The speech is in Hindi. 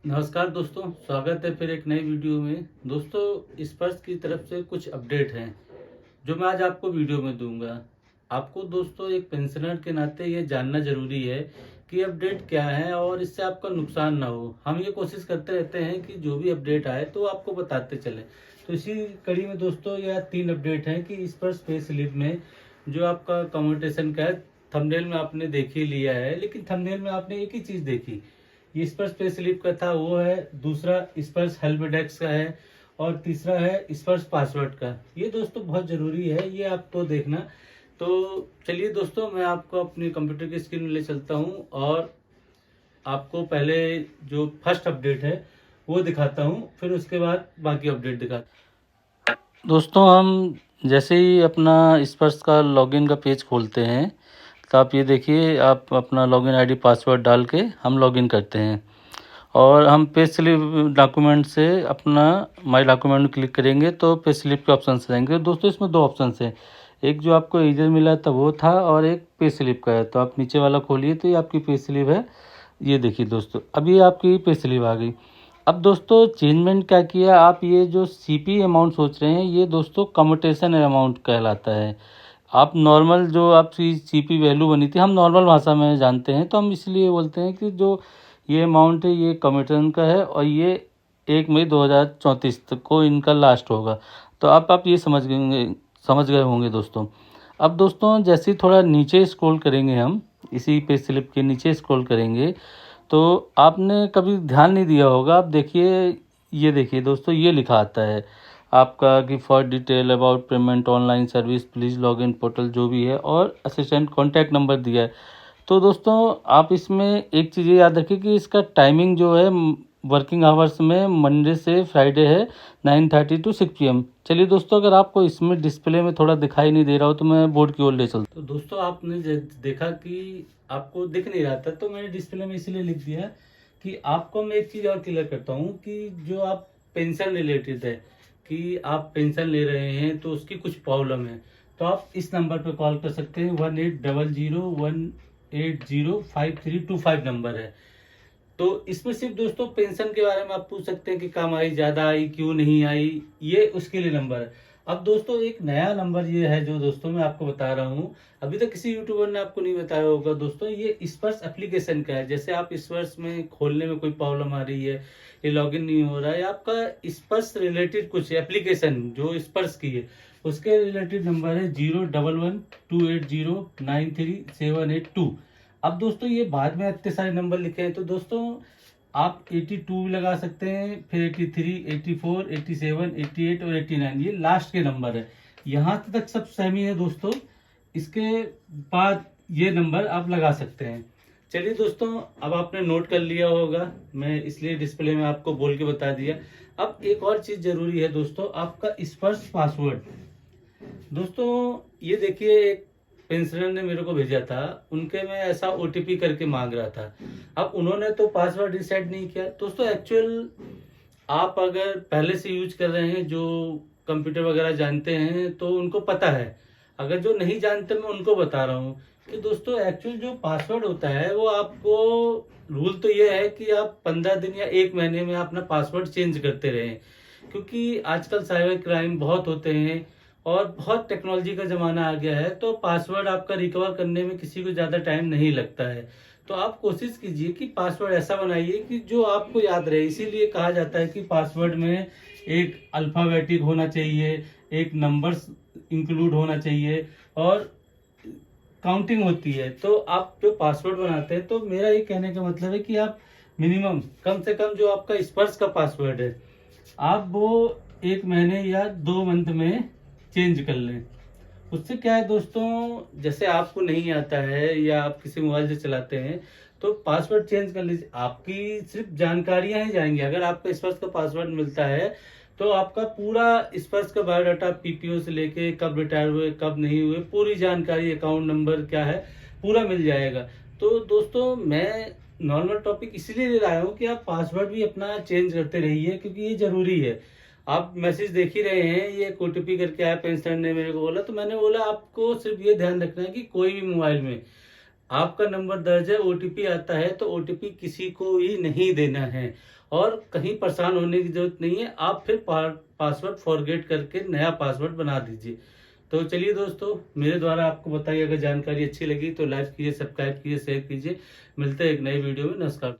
नमस्कार दोस्तों, स्वागत है फिर एक नई वीडियो में। दोस्तों, स्पर्श की तरफ से कुछ अपडेट हैं जो मैं आज आपको वीडियो में दूंगा। आपको दोस्तों एक पेंशनर के नाते ये जानना ज़रूरी है कि अपडेट क्या है और इससे आपका नुकसान ना हो। हम ये कोशिश करते रहते हैं कि जो भी अपडेट आए तो आपको बताते चलें। तो इसी कड़ी में दोस्तों यह 3 अपडेट हैं कि स्पर्श पे स्लिप में जो आपका कम्यूटेशन का है, थंबनेल में आपने देख ही लिया है, लेकिन थंबनेल में आपने एक ही चीज़ देखी। ये स्पर्श पे स्लिप का था वो है, दूसरा स्पर्श हेल्प डेस्क का है और तीसरा है स्पर्श पासवर्ड का। ये दोस्तों बहुत ज़रूरी है, ये आपको देखना। तो चलिए दोस्तों, मैं आपको अपनी कंप्यूटर की स्क्रीन में ले चलता हूँ और आपको पहले जो फर्स्ट अपडेट है वो दिखाता हूँ, फिर उसके बाद बाकी अपडेट दिखाता। दोस्तों, हम जैसे ही अपना स्पर्श का लॉगिन का पेज खोलते हैं तो आप ये देखिए, आप अपना लॉगिन आईडी पासवर्ड डाल के हम लॉगिन करते हैं और हम पे स्लिप डॉक्यूमेंट से अपना माई डॉक्यूमेंट में क्लिक करेंगे तो पे स्लिप के ऑप्शन से जाएंगे। दोस्तों, इसमें 2 ऑप्शन हैं, एक जो आपको ईमेल मिला था वो था और एक पे स्लिप का है। तो आप नीचे वाला खोलिए तो ये आपकी पे स्लिप है। ये देखिए दोस्तों, अब ये आपकी पे स्लिप आ गई। अब दोस्तों चेंजमेंट क्या किया, आप ये जो सीपी अमाउंट सोच रहे हैं ये दोस्तों कम्यूटेशन अमाउंट कहलाता है। आप नॉर्मल जो आपकी सीपी वैल्यू बनी थी, हम नॉर्मल भाषा में जानते हैं तो हम इसलिए बोलते हैं कि जो ये अमाउंट है ये कम्यूटेशन का है और ये 1 मई 2034 तक को इनका लास्ट होगा। तो आप ये समझ गए होंगे दोस्तों। अब दोस्तों जैसे ही थोड़ा नीचे स्क्रॉल करेंगे, हम इसी पे स्लिप के नीचे स्क्रॉल करेंगे तो आपने कभी ध्यान नहीं दिया होगा। आप देखिए, ये देखिए दोस्तों, ये लिखा आता है आपका कि for detail about payment online service please log in portal जो भी है, और असिस्टेंट कॉन्टैक्ट नंबर दिया है। तो दोस्तों आप इसमें एक चीज़ याद रखिए कि इसका टाइमिंग जो है वर्किंग आवर्स में मंडे से फ्राइडे है 9:30 to 6 PM। चलिए दोस्तों, अगर आपको इसमें डिस्प्ले में थोड़ा दिखाई नहीं दे रहा हो तो मैं बोर्ड की ओर ले चलता हूँ। तो दोस्तों आपने देखा कि आपको दिख नहीं रहा था, तो मैंने डिस्प्ले में इसीलिए लिख दिया कि आपको मैं एक चीज़ और क्लियर करता हूँ कि जो आप पेंशन रिलेटेड है कि आप पेंशन ले रहे हैं तो उसकी कुछ प्रॉब्लम है, तो आप इस नंबर पर कॉल कर सकते हैं। 18001805 नंबर है। तो इसमें सिर्फ दोस्तों पेंशन के बारे में आप पूछ सकते हैं कि कम आई, ज़्यादा आई, क्यों नहीं आई, ये उसके लिए नंबर है। अब दोस्तों एक नया नंबर ये है जो दोस्तों मैं आपको बता रहा हूँ, अभी तक किसी यूट्यूबर ने आपको नहीं बताया होगा दोस्तों। ये स्पर्श एप्लीकेशन का है। जैसे आप स्पर्श में खोलने में कोई प्रॉब्लम आ रही है, ये लॉगिन नहीं हो रहा है, आपका स्पर्श रिलेटेड कुछ एप्लीकेशन जो स्पर्श की है उसके रिलेटेड नंबर है 01128093782। अब दोस्तों ये बाद में इतने सारे नंबर लिखे हैं, तो दोस्तों आप 82 भी लगा सकते हैं, फिर 83, 84, 87, 88 और 89, ये लास्ट के नंबर है। यहाँ तक सब सेमी है दोस्तों। इसके बाद ये नंबर आप लगा सकते हैं। चलिए दोस्तों, अब आपने नोट कर लिया होगा, मैं इसलिए डिस्प्ले में आपको बोल के बता दिया। अब एक और चीज़ जरूरी है दोस्तों, आपका स्पर्श पासवर्ड। दोस्तों ये देखिए, एक पेंशनर ने मेरे को भेजा था, उनके में ऐसा ओटीपी करके मांग रहा था। अब उन्होंने तो पासवर्ड रिसेट नहीं किया दोस्तों। एक्चुअल आप अगर पहले से यूज कर रहे हैं, जो कंप्यूटर वगैरह जानते हैं, तो उनको पता है। अगर जो नहीं जानते, मैं उनको बता रहा हूँ कि दोस्तों एक्चुअल जो पासवर्ड होता है वो आपको, रूल तो ये है कि आप 15 दिन या 1 महीने में अपना पासवर्ड चेंज करते रहें, क्योंकि आजकल साइबर क्राइम बहुत होते हैं और बहुत टेक्नोलॉजी का ज़माना आ गया है, तो पासवर्ड आपका रिकवर करने में किसी को ज़्यादा टाइम नहीं लगता है। तो आप कोशिश कीजिए कि पासवर्ड ऐसा बनाइए कि जो आपको याद रहे। इसीलिए कहा जाता है कि पासवर्ड में एक अल्फ़ाबेटिक होना चाहिए, एक नंबर्स इंक्लूड होना चाहिए और काउंटिंग होती है। तो आप जो पासवर्ड बनाते हैं, तो मेरा ये कहने का मतलब है कि आप मिनिमम कम से कम जो आपका स्पर्श का पासवर्ड है, आप वो 1 महीने या 2 मंथ में चेंज कर लें। उससे क्या है दोस्तों, जैसे आपको नहीं आता है या आप किसी मोबाइल से चलाते हैं, तो पासवर्ड चेंज कर लीजिए, आपकी सिर्फ जानकारियां ही जाएंगी। अगर आपका स्पर्श का पासवर्ड मिलता है तो आपका पूरा स्पर्श का बायोडाटा, पीपीओ से लेके कब रिटायर हुए, कब नहीं हुए, पूरी जानकारी, अकाउंट नंबर क्या है, पूरा मिल जाएगा। तो दोस्तों मैं नॉर्मल टॉपिक इसलिए ले रहा हूँ कि आप पासवर्ड भी अपना चेंज करते रहिए, क्योंकि ये जरूरी है। आप मैसेज देख ही रहे हैं, ये ओटीपी करके आया, पेंशनर ने मेरे को बोला, तो मैंने बोला आपको सिर्फ ये ध्यान रखना है कि कोई भी मोबाइल में आपका नंबर दर्ज है, ओटीपी आता है तो ओटीपी किसी को ही नहीं देना है और कहीं परेशान होने की जरूरत नहीं है। आप फिर पासवर्ड फॉरगेट करके नया पासवर्ड बना दीजिए। तो चलिए दोस्तों, मेरे द्वारा आपको बताइए, अगर जानकारी अच्छी लगी तो लाइक कीजिए, सब्सक्राइब कीजिए, शेयर कीजिए। मिलते हैं एक नई वीडियो में। नमस्कार।